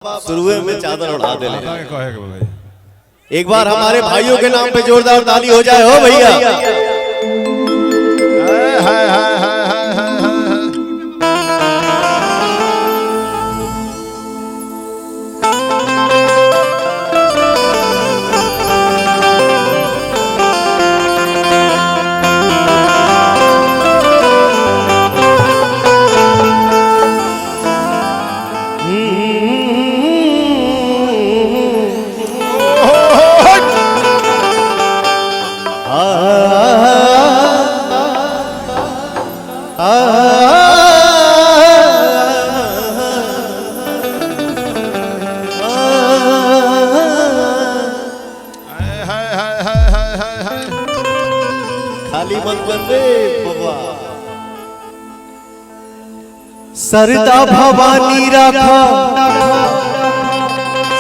शुरुए में चादर उड़ा दे। एक बार हमारे भाइयों के नाम पे जोरदार ताली हो जाए हो भैया। खाली मत बंदे बाबा। सरदा भवानी राखा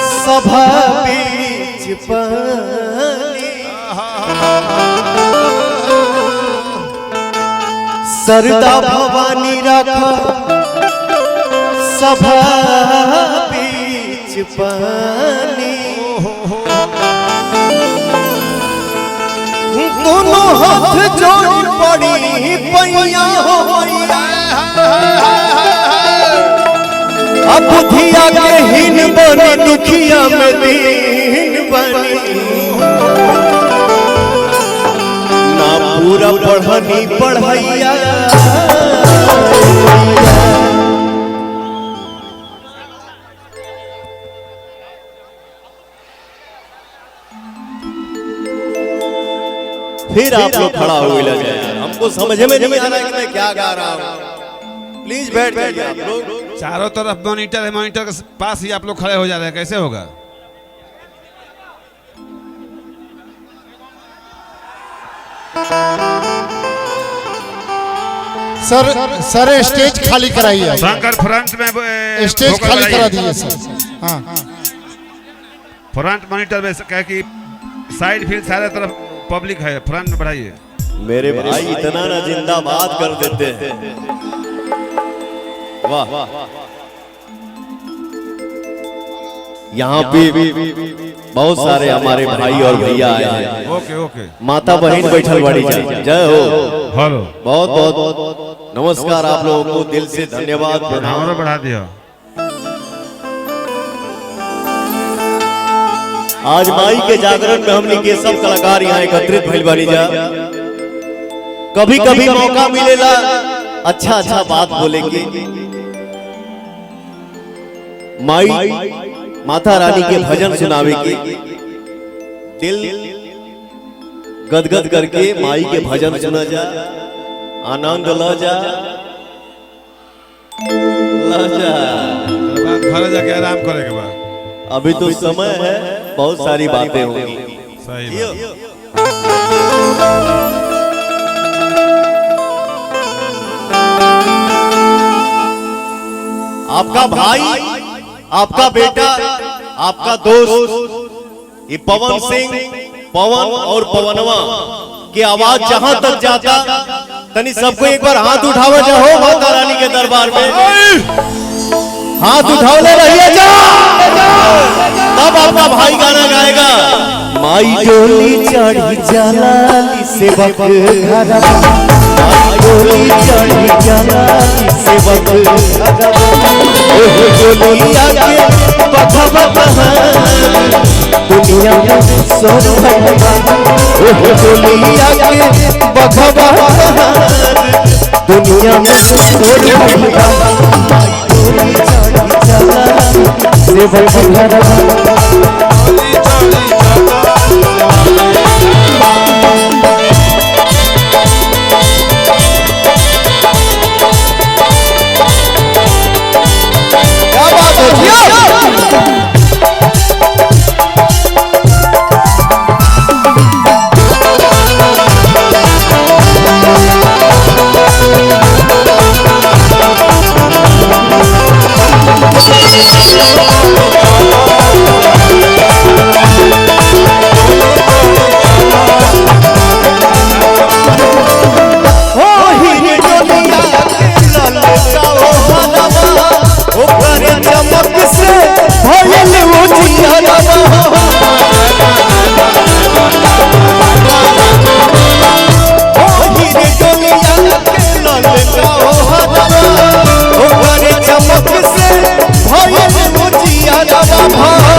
सभा बीच पानी। सरदा भवानी राखा सभा बीच पानी। दोनों हाथ जोड़ पड़ी पैया हो अब बुधिया के हीन बनी दुखिया में दीन बनी। ना पूरा पढ़नी पढ़ैया फिर आप लोग खड़ा हो जाए। हमको समझ में नहीं आ रहा कि मैं क्या गा रहा हूँ। प्लीज बैठ जाइए आप लोग। चारों तरफ मॉनिटर है, मॉनिटर के पास ही आप लोग खड़े हो जा रहे हैं, कैसे होगा? सर स्टेज खाली कराइए। शंकर फ्रंट में स्टेज खाली करा दीजिए सर। हाँ फ्रंट मॉनिटर में क्या कि साइड फील्ड सारे तरफ पब्लिक है, फ्रंट में बढ़ाइए। मेरे भाई इतना ना जिंदाबाद कर देते हैं। वाह यहाँ पे बहुत सारे हमारे भाई और भैया आए हैं। ओके ओके। माता बहन बैठल बड़ी जय हो। हेलो बहुत बहुत नमस्कार। आप लोगों को दिल से धन्यवाद। और बढ़ा दिया। आज माई के जागरण में हमने के सब कलाकार यहाँ एकत्रित भइल बानी जा। कभी कभी मौका मिलेला अच्छा अच्छा बात बोले की। माई माता रानी के भजन सुनावे की। दिल गदगद करके माई के भजन सुना जा, आनंद ला जा। घर जाके आराम करे के बाद अभी तो समय है, बहुत सारी बातें होंगी। सही आपका भाई, आपका बेटा, आपका दोस्त ये पवन सिंह, पवन और पवनवा की आवाज जहां तक जाता तनी सबको एक बार हाथ उठावा जाओ माता रानी के दरबार में। हाथ उठाओ ले रहिए जा। तब आपका भाई गाना गाएगा। माई डोली चढ़ी जलाली सेवक घरा। माई डोली चढ़ी जलाली सेवक घरा। ओहो डोलिया के बखवा बहार दुनिया में सोर भगवा। ओहो डोलिया के बखवा बहार दुनिया में सोर भगवा। डोली चढ़ी जलाली सेवक घरा। हो